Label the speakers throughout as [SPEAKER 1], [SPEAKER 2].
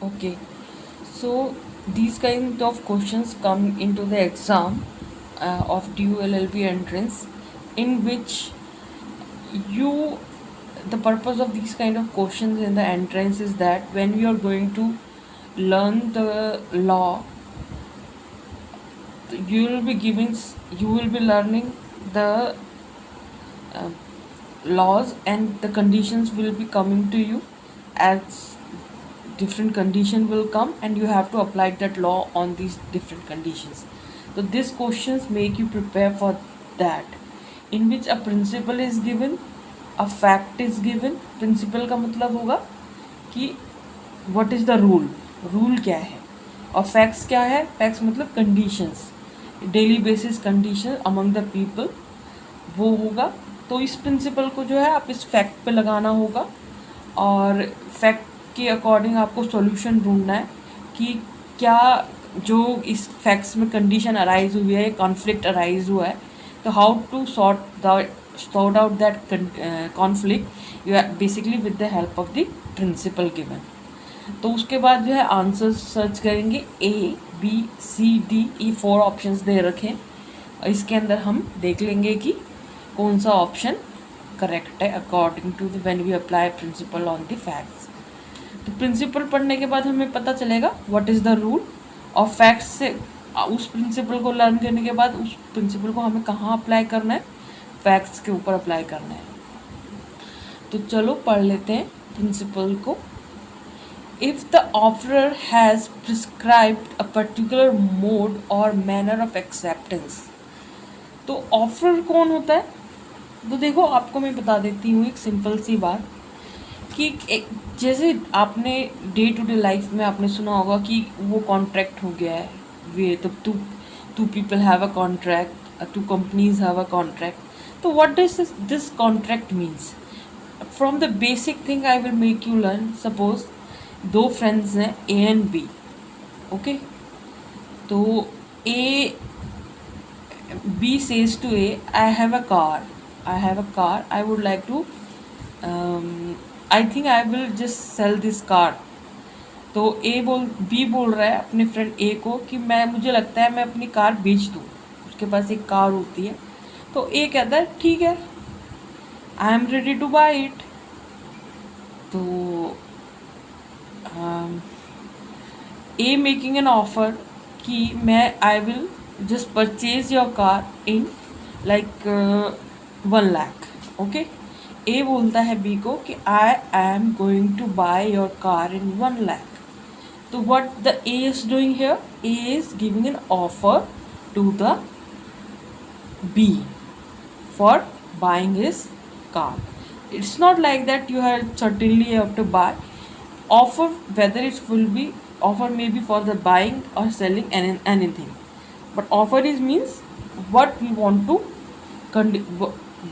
[SPEAKER 1] Okay, so these kind of questions come into the exam of DU LLB entrance, in which you the purpose of these kind of questions in the entrance is that when you are going to learn the law, you will be giving you will be learning the uh, laws, and the conditions will be coming to you as different condition will come, and you have to apply that law on these different conditions. So these questions make you prepare for that, in which a principle is given, a fact is given. Principle का मतलब होगा कि what is the rule, rule क्या है, और facts क्या है, facts मतलब conditions, daily basis condition among the people, वो होगा। तो इस प्रिंसिपल को जो है आप इस फैक्ट पे लगाना होगा, और फैक्ट के अकॉर्डिंग आपको सॉल्यूशन ढूंढना है कि क्या जो इस फैक्ट्स में कंडीशन अराइज हुई है, कॉन्फ्लिक्ट अराइज हुआ है, तो how to sort out that conflict you are basically with the help of the principle given. तो उसके बाद जो है आंसर सर्च करेंगे, A B C D E 4 options दे रखे हैं, और इसके अंदर हम देख लेंगे कि कौन सा ऑप्शन करेक्ट है according to the when we apply principle on the facts. तो प्रिंसिपल पढ़ने के बाद हमें पता चलेगा व्हाट इज़ द रूल, और फैक्ट्स से उस प्रिंसिपल को लर्न करने के बाद उस प्रिंसिपल को हमें कहाँ अप्लाई करना है, फैक्ट्स के ऊपर अप्लाई करना है। तो चलो पढ़ लेते हैं प्रिंसिपल को। If the offerer has prescribed a particular mode और मैनर ऑफ एक्सेप्टेंस। तो ऑफरर कौन होता है? तो देखो, आपको मैं बता देती हूँ एक सिंपल सी बात कि जैसे आपने डे टू डे लाइफ में आपने सुना होगा कि वो कॉन्ट्रैक्ट हो गया है, वे तो two people have a contract, two companies have a contract. तो what does this contract means? From the basic thing I will make you learn. Suppose दो फ्रेंड्स हैं, ए एंड बी, ओके। तो A B says to A, I have a car, I would like to, I think I will just sell this car। तो B बोल रहा है अपने friend ए को कि मुझे लगता है मैं अपनी कार बेच दूँ, उसके पास एक कार होती है। तो ए कहता है ठीक है, I am ready to buy it. तो ए मेकिंग एन ऑफर कि I will just purchase your car in like 1 lakh, okay. A बोलता है बी को कि I am going to buy your car in 1 lakh. तो what the A is doing here, A is giving an offer to the B for buying his car. It's not like that you certainly have to buy. Offer, whether it will be offer, may be for the buying or selling anything, but offer is means what we want to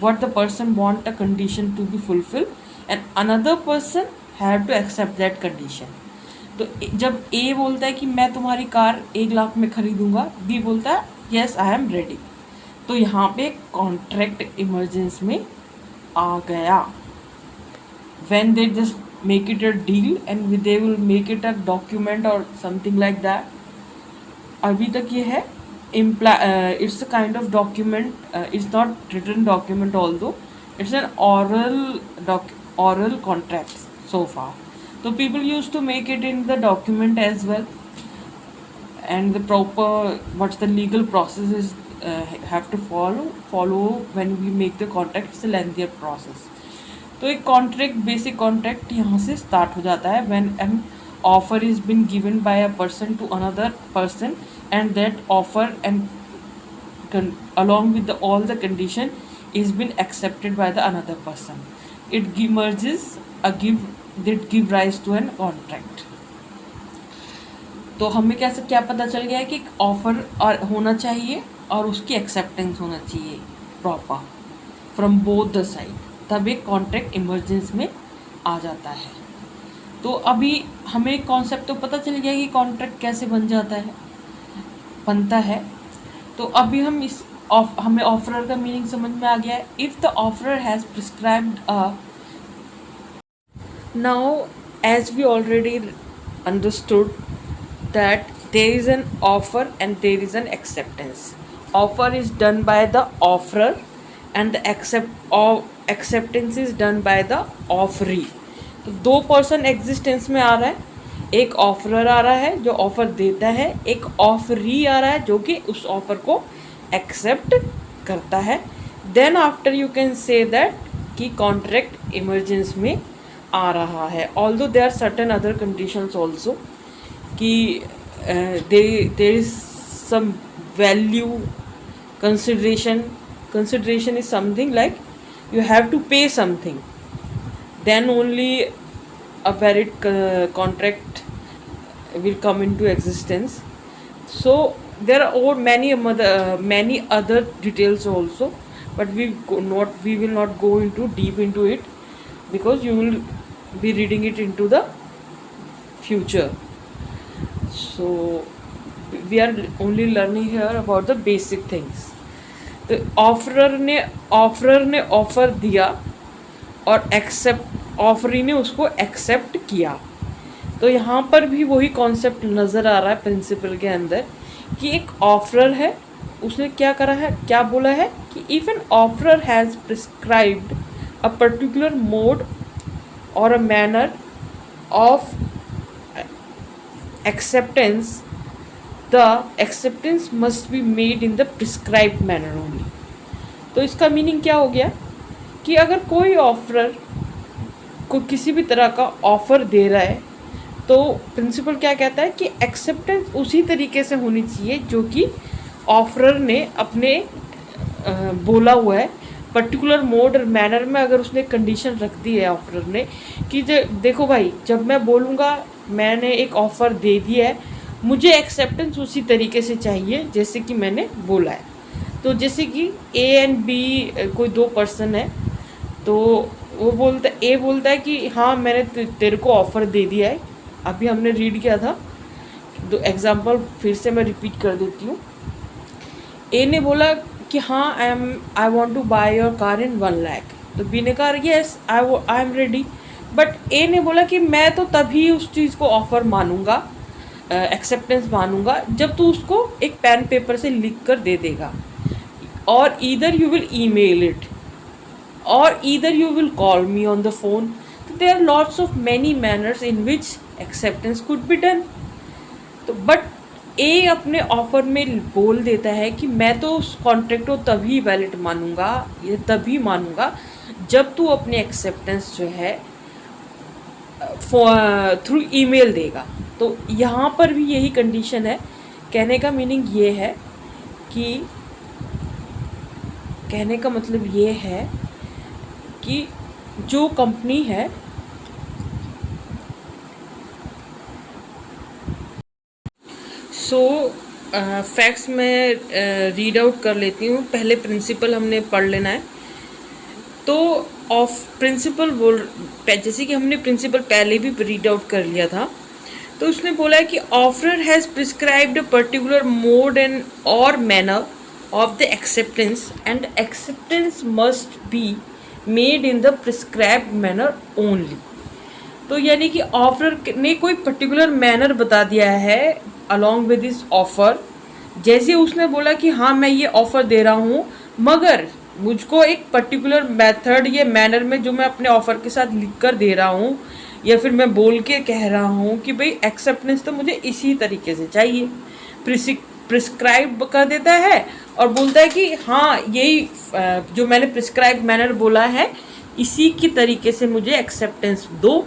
[SPEAKER 1] what the person want a condition to be fulfilled, and another person have to accept that condition. तो जब ए बोलता है कि मैं तुम्हारी car 1 lakh में खरीदूंगा, B बोलता है यस आई एम रेडी, तो यहाँ पे कॉन्ट्रैक्ट इमरजेंस में आ गया। when they just make it a deal and they will make it a document or something like that, अभी तक ये है it's a kind of document, it's not written document, although it's an oral contract so far. So people used to make it in the document as well, and the proper what's the legal process is have to follow when we make the contract. It's a lengthier process. तो एक contract, basic contract यहाँ से start हो जाता है when an offer is been given by a person to another person, and that offer and along with all the condition is been accepted by the another person. It merges a give rise to an contract. तो हमें क्या पता चल गया है कि offer और होना चाहिए और उसकी एक्सेप्टेंस होना चाहिए proper from both the side, तब एक कॉन्ट्रैक्ट इमरजेंस में आ जाता है। तो अभी हमें कॉन्सेप्ट तो पता चल गया कि कॉन्ट्रैक्ट कैसे बनता है। तो अभी हम हमें ऑफरर का मीनिंग समझ में आ गया है। If the offerer has prescribed now, as we already understood that there is an offer and there is an acceptance. Offer is done by the offerer and the acceptance is done by the offeree. तो दो person existence में आ रहा है, एक offeror आ रहा है जो ऑफर देता है, एक ऑफरी आ रहा है जो कि उस ऑफर को एक्सेप्ट करता है. Then after you can say that कि कॉन्ट्रैक्ट इमरजेंस में आ रहा है. Although there are certain other conditions also कि there is some value consideration is something like you have to pay something, then only a valid contract will come into existence. So there are many other details also, but we will not go into deep into it because you will be reading it into the future. So we are only learning here about the basic things. तो offeror ने offer दिया और offeree ने उसको accept किया. तो यहाँ पर भी वही कॉन्सेप्ट नज़र आ रहा है प्रिंसिपल के अंदर कि एक ऑफरर है, उसने क्या करा है, क्या बोला है कि if an offerer has prescribed a particular mode or a manner of acceptance, the acceptance must be made in the prescribed manner only. तो इसका मीनिंग क्या हो गया कि अगर कोई ऑफरर को किसी भी तरह का ऑफ़र दे रहा है तो प्रिंसिपल क्या कहता है कि एक्सेप्टेंस उसी तरीके से होनी चाहिए जो कि ऑफरर ने अपने बोला हुआ है. पर्टिकुलर मोड और मैनर में अगर उसने कंडीशन रख दी है ऑफरर ने कि देखो भाई, जब मैं बोलूँगा मैंने एक ऑफ़र दे दिया है, मुझे एक्सेप्टेंस उसी तरीके से चाहिए जैसे कि मैंने बोला है. तो जैसे कि ए एंड बी कोई दो पर्सन है, तो वो ए बोलता है कि हाँ मैंने तेरे को ऑफ़र दे दिया है. अभी हमने रीड किया था, तो एग्जांपल फिर से मैं रिपीट कर देती हूँ. ए ने बोला कि हाँ I want to buy your car in 1 lakh. तो बी ने कहा yes I am ready. But A ने बोला कि मैं तो तभी उस चीज़ को ऑफ़र मानूंगा, एक्सेप्टेंस मानूंगा जब तू उसको एक पेन पेपर से लिख कर दे देगा, or either you will email it or either you will call me on the phone. तो there are lots of many manners in which acceptance could be done. तो बट ए अपने offer में बोल देता है कि मैं तो उस कॉन्ट्रैक्ट को तभी वैलिड मानूंगा, ये तभी मानूंगा जब तू अपने एक्सेप्टेंस जो है थ्रू ईमेल देगा. तो यहाँ पर भी यही कंडीशन है. कहने का मीनिंग ये है कि कहने का मतलब ये है कि जो कंपनी है फैक्ट्स में रीड आउट कर लेती हूँ. पहले प्रिंसिपल हमने पढ़ लेना है. तो प्रिंसिपल जैसे कि हमने प्रिंसिपल पहले भी रीड आउट कर लिया था. तो उसने बोला है कि offeror has prescribed a particular mode and और manner of the acceptance and acceptance must be made in the prescribed manner only. तो यानी कि ऑफरर ने कोई पर्टिकुलर मैनर बता दिया है अलॉन्ग विद दिस ऑफ़र. जैसे उसने बोला कि हाँ मैं ये ऑफ़र दे रहा हूँ, मगर मुझको एक पर्टिकुलर मेथड या मैनर में जो मैं अपने ऑफ़र के साथ लिख कर दे रहा हूँ या फिर मैं बोल के कह रहा हूँ कि भाई एक्सेप्टेंस तो मुझे इसी तरीके से चाहिए, प्रिस्क्राइब कर देता है और बोलता है कि हाँ यही जो मैंने प्रिस्क्राइब मैनर बोला है इसी की तरीके से मुझे एक्सेप्टेंस दो,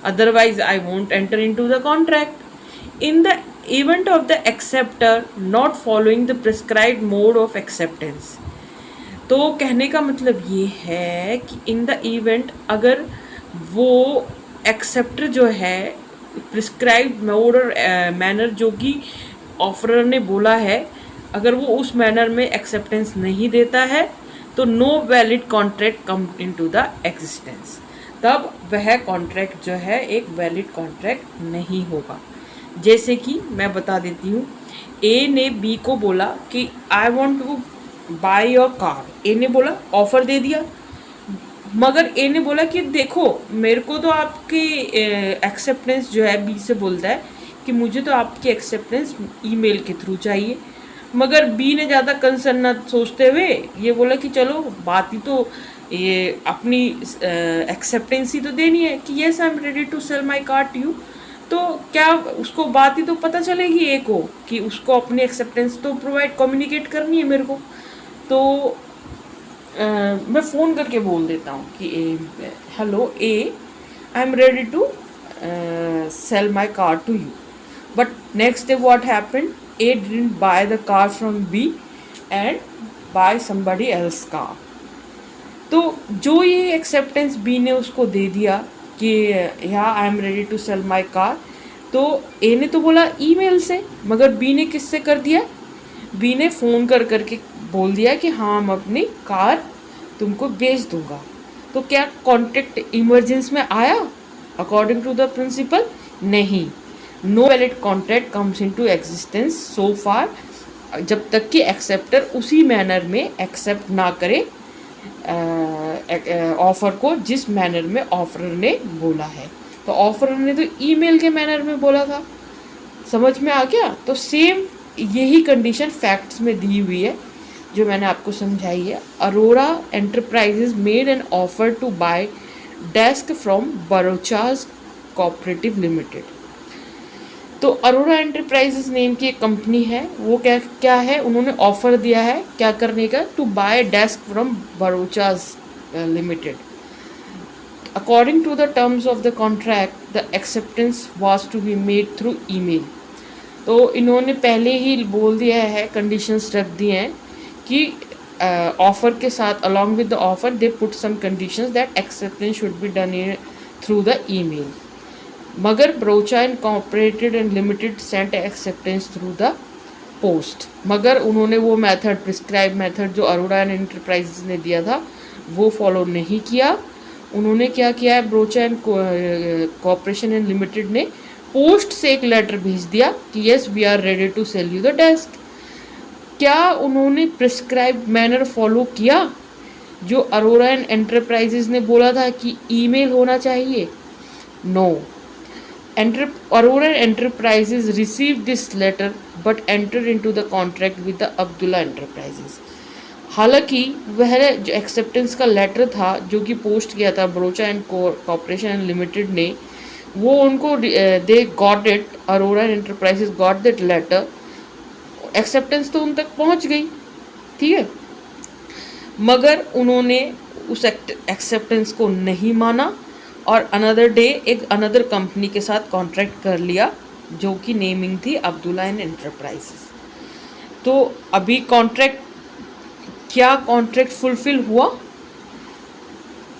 [SPEAKER 1] otherwise I won't enter into the contract. In the event of the acceptor not following the prescribed mode of acceptance. तो कहने का मतलब ये है कि इन द इवेंट अगर वो एक्सेप्टर जो है प्रिस्क्राइब्ड मोड और मैनर जो कि ऑफरर ने बोला है, अगर वो उस मैनर में एक्सेप्टेंस नहीं देता है तो no valid contract come into the existence. तब वह कॉन्ट्रैक्ट जो है एक वैलिड कॉन्ट्रैक्ट नहीं होगा. जैसे कि मैं बता देती हूँ, ए ने बी को बोला कि I want to buy your car. A ने बोला ऑफ़र दे दिया, मगर ए ने बोला कि देखो मेरे को तो आपकी एक्सेप्टेंस जो है, बी से बोलता है कि मुझे तो आपकी एक्सेप्टेंस ईमेल के थ्रू चाहिए। मगर बी ने ज़्यादा कंसर्न ना सोचते हुए ये बोला कि चलो बात ही तो ये अपनी एक्सेप्टेंस ही तो देनी है कि yes I am ready to sell my car to you. तो क्या उसको बात ही तो पता चलेगी ए को कि उसको अपनी एक्सेप्टेंस तो प्रोवाइड कम्युनिकेट करनी है मेरे को। तो मैं फ़ोन करके बोल देता हूँ कि hello A, I am ready to sell my car to you. But next day what happened, A didn't buy the car from B and buy somebody else car. तो जो ये एक्सेप्टेंस बी ने उसको दे दिया कि या I am ready to sell my car, तो A ने तो बोला ईमेल से, मगर बी ने किससे कर दिया, बी ने फ़ोन कर करके बोल दिया कि हाँ मैं अपनी कार तुमको बेच दूंगा। तो क्या कॉन्ट्रैक्ट इमरजेंस में आया अकॉर्डिंग टू द प्रिंसिपल? नहीं। No valid contract comes into existence so far, जब तक कि एक्सेप्टर उसी मैनर में एक्सेप्ट ना करे ऑफर को जिस मैनर में ऑफरर ने बोला है। तो ऑफरर ने तो ईमेल के मैनर में बोला था, समझ में आ गया? तो सेम यही कंडीशन फैक्ट्स में दी हुई है जो मैंने आपको समझाई है। Arora enterprises made an offer to buy desk from Brochas cooperative limited. तो अरोरा एंटरप्राइजेज नेम की एक कंपनी है, वो क्या क्या है, उन्होंने ऑफर दिया है क्या करने का, to buy desk from Brochas limited. According to the terms of the contract the acceptance was to be made through email. तो इन्होंने पहले ही बोल दिया है, कंडीशंस रख दिए हैं कि ऑफर के साथ along with the offer they put some conditions that acceptance should be done in through the email. मगर Brocha incorporated and limited sent acceptance through the post. मगर उन्होंने वो मेथड, प्रिस्क्राइब मेथड जो अरोरा एंड एंटरप्राइजेज ने दिया था वो फॉलो नहीं किया। उन्होंने क्या किया है, Brocha and corporation and limited ने पोस्ट से एक लेटर भेज दिया कि yes we are ready to sell you the desk. क्या उन्होंने प्रिस्क्राइब मैनर फॉलो किया जो अरोरा एंड एंटरप्राइजेज ने बोला था कि ईमेल होना चाहिए? No. Aurora Enterprises received this letter but entered into the contract with the Abdullah Enterprises. हालांकि वह जो एक्सेप्टेंस का लेटर था जो कि पोस्ट किया था Brocha and corporation and limited ने, वो उनको they got it, Arora enterprises got that letter, acceptance तो उन तक पहुंच गई, ठीक है, मगर उन्होंने उस एक्सेप्टेंस को नहीं माना और अनदर डे एक अनदर कंपनी के साथ कॉन्ट्रैक्ट कर लिया जो कि नेमिंग थी अब्दुल्ला एंड एंटरप्राइजेस। तो अभी कॉन्ट्रैक्ट, क्या कॉन्ट्रैक्ट फुलफिल हुआ?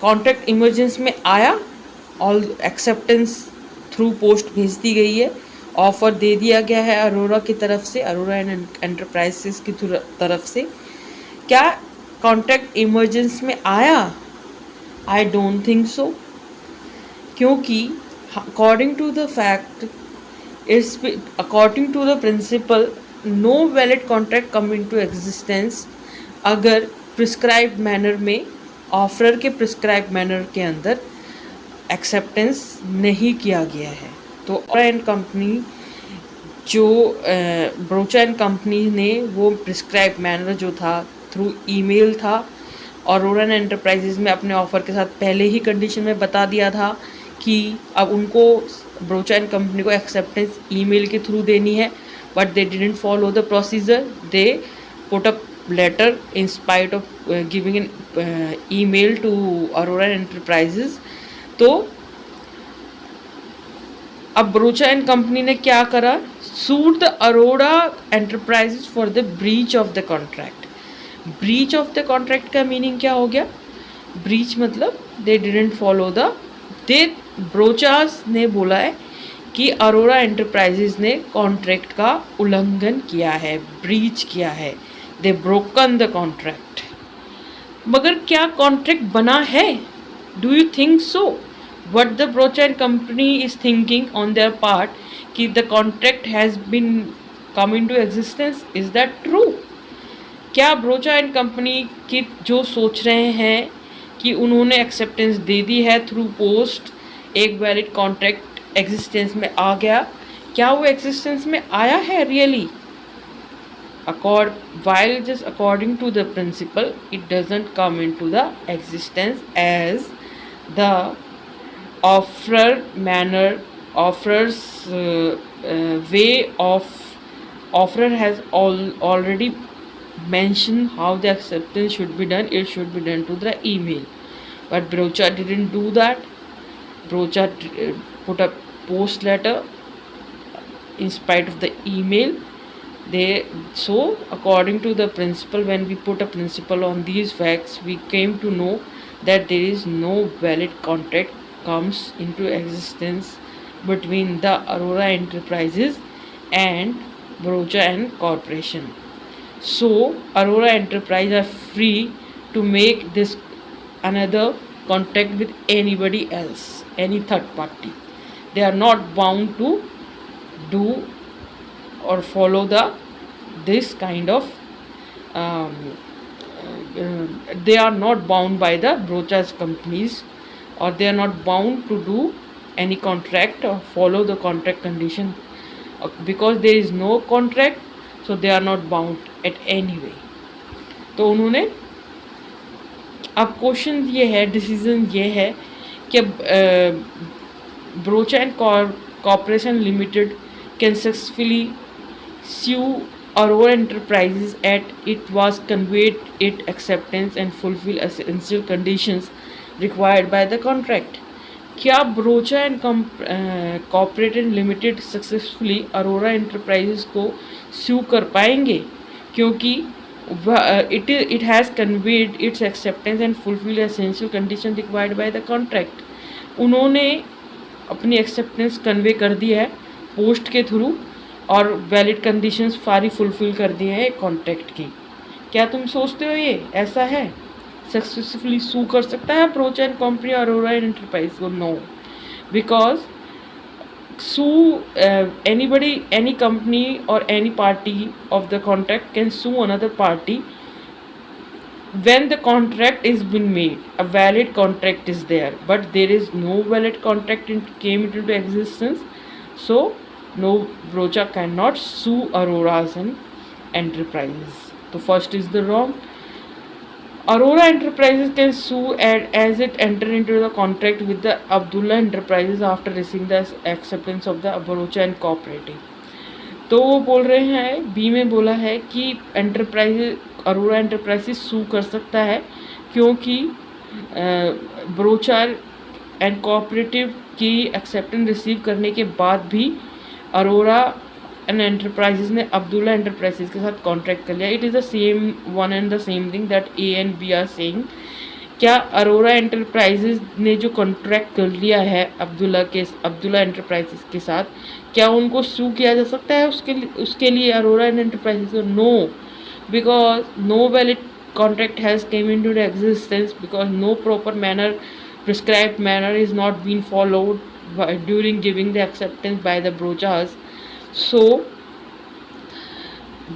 [SPEAKER 1] कॉन्ट्रैक्ट इमरजेंसी में आया, ऑल एक्सेप्टेंस थ्रू पोस्ट भेज दी गई है, ऑफर दे दिया गया है अरोरा की तरफ से, अरोरा एंड एंटरप्राइजेस की तरफ से। क्या कॉन्ट्रैक्ट इमरजेंसी में आया? आई डोंट थिंक सो, क्योंकि according to the fact it's according to the principle no valid contract come into existence अगर प्रिस्क्राइब मैनर में, ऑफरर के प्रिस्क्राइब मैनर के अंदर एक्सेप्टेंस नहीं किया गया है। तो अरोरा एंड कंपनी जो ब्रोचा एंड कंपनी ने वो प्रिस्क्राइब मैनर जो था थ्रू ईमेल था, अरोरा एंड एंटरप्राइजेज में अपने ऑफर के साथ पहले ही कंडीशन में बता दिया था कि अब उनको ब्रोचा एंड कंपनी को एक्सेप्टेंस ईमेल के थ्रू देनी है, but they didn't follow the procedure, they put up letter in spite of giving an email to Arora enterprises. तो अब ब्रोचा एंड कंपनी ने क्या करा, suit the Arora enterprises for the breach of the contract. Breach of the contract का meaning क्या हो गया? Breach मतलब they didn't follow the, they Brocha's ने बोला है कि अरोरा एंटरप्राइजेज ने कॉन्ट्रैक्ट का उल्लंघन किया है, ब्रीच किया है, दे ब्रोकन द कॉन्ट्रैक्ट। मगर क्या कॉन्ट्रैक्ट बना है? Do you think so? What the Brocha and company is thinking on their part कि the contract has been come into existence, is that true? क्या ब्रोचा एंड कंपनी की जो सोच रहे हैं कि उन्होंने एक्सेप्टेंस दे दी है थ्रू पोस्ट, एक वैलिड कॉन्ट्रैक्ट एग्जिस्टेंस में आ गया, क्या वो एग्जिस्टेंस में आया है really? While just according to the principle, it doesn't come into the existence as the offerer manner, offerer's way of offerer has already mentioned how the acceptance should be done. It should be done to the email, but Brocha didn't do that. Brocha put a post letter in spite of the email. So according to the principle, when we put a principle on these facts, we came to know that there is no valid contract comes into existence between the Aurora Enterprises and Brocha and Corporation. So Aurora Enterprise are free to make this another contract with anybody else, any third party. They are not bound to do or follow this kind of they are not bound by the Brocha's companies, or they are not bound to do any contract or follow the contract condition, because there is no contract, so they are not bound at any way. तो उन्होंने, अब question ये है, decision ये है कि Brocha and Corporation Limited can successfully sue Aurora Enterprises at it was conveyed its acceptance and fulfill essential conditions required by the contract. क्या Brocha and Corporation Limited successfully Aurora Enterprises को sue कर पाएंगे, क्योंकि it has conveyed its acceptance and fulfill essential conditions required by the contract. उन्होंने अपनी acceptance convey कर दी है post के थ्रू, और वैलिड कंडीशंस सारी फुलफिल कर दिए हैं कॉन्ट्रैक्ट की। क्या तुम सोचते हो ये ऐसा है? सक्सेसफुली सू कर सकता है Brocha and company Arora enterprise को? No, because sue anybody, any company और any party of the contract can sue another party when the contract is been made. A valid contract is there, but there is no valid contract came into existence, so no, Brocha cannot sue Aurora's Enterprises. So first is the wrong. Aurora Enterprises can sue as it enter into the contract with the Abdullah Enterprises after receiving the acceptance of the Brocha and Cooperative. तो वो बोल रहे हैं, B में बोला है कि Arora enterprises सू कर सकता है क्योंकि Brocha एंड कोऑपरेटिव की एक्सेप्टेंस रिसीव करने के बाद भी अरोरा एंड एंटरप्राइजेस ने अब्दुल्ला एंटरप्राइजेस के साथ कॉन्ट्रैक्ट कर लिया. It is the same one and the same thing that A and B are saying. क्या अरोरा एंटरप्राइजेस ने जो कॉन्ट्रैक्ट कर लिया है अब्दुल्ला एंटरप्राइजेस के साथ, क्या उनको सू किया जा सकता है उसके लिए अरोरा एंड एंटरप्राइजेस को? No, because no valid contract has came into the existence, because no proper manner, prescribed manner is not being followed during giving the acceptance by the Brochas. So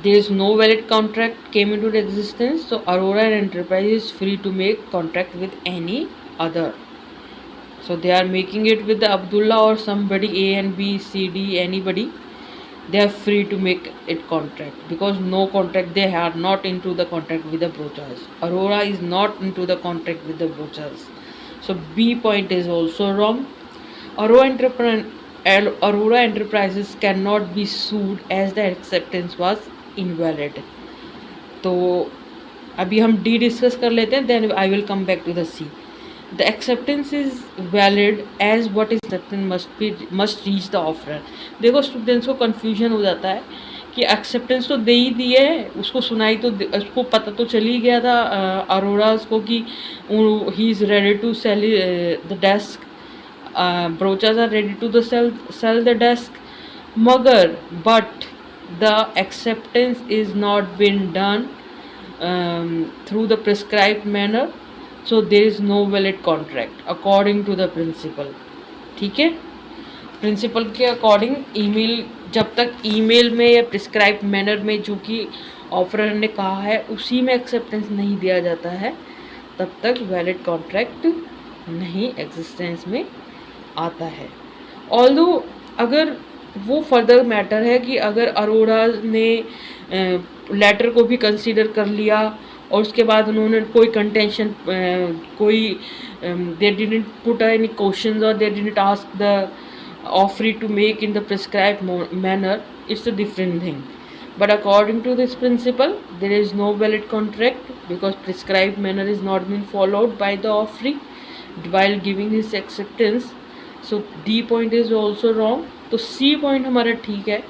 [SPEAKER 1] there is no valid contract came into existence, so Aurora Enterprise is free to make contract with any other. So they are making it with the Abdullah or somebody, A and B, C, D, anybody. They are free to make it contract, because no contract, they are not into the contract with the Brochas. Aurora is not into the contract with the Brochas. So B point is also wrong. Aurora Enterprises cannot be sued as the acceptance was invalid. तो अभी हम D discuss कर लेते हैं, then I will come back to the C. The acceptance is valid as what is acceptance must reach the offerer. देखो students को confusion हो जाता है कि एक्सेप्टेंस तो दे ही दिए है, उसको सुनाई तो उसको पता तो चल ही गया था अरोरास को कि he is ready to sell the desk, Brochas are ready to the sell the desk, मगर but the acceptance is not been done through the prescribed manner, so there is no valid contract according to the principle. ठीक है, principal के according email, जब तक email में या prescribe manner में जो कि ऑफरर ने कहा है उसी में एक्सेप्टेंस नहीं दिया जाता है, तब तक वैलिड कॉन्ट्रैक्ट नहीं एग्जिस्टेंस में आता है। ऑल्दो अगर वो फर्दर मैटर है कि अगर अरोड़ा ने लेटर को भी कंसीडर कर लिया और उसके बाद उन्होंने कोई कंटेंशन कोई they didn't put any questions और they didn't ask the offeree to make in the prescribed manner, it's a different thing. But according to this principle, there is no valid contract because prescribed manner is not being followed by the offeree while giving his acceptance. So D point is also wrong. तो C point हमारा ठीक है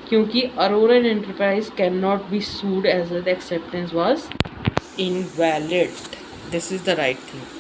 [SPEAKER 1] क्योंकि Aurora Enterprise cannot be sued as the acceptance was invalid. This is the right thing.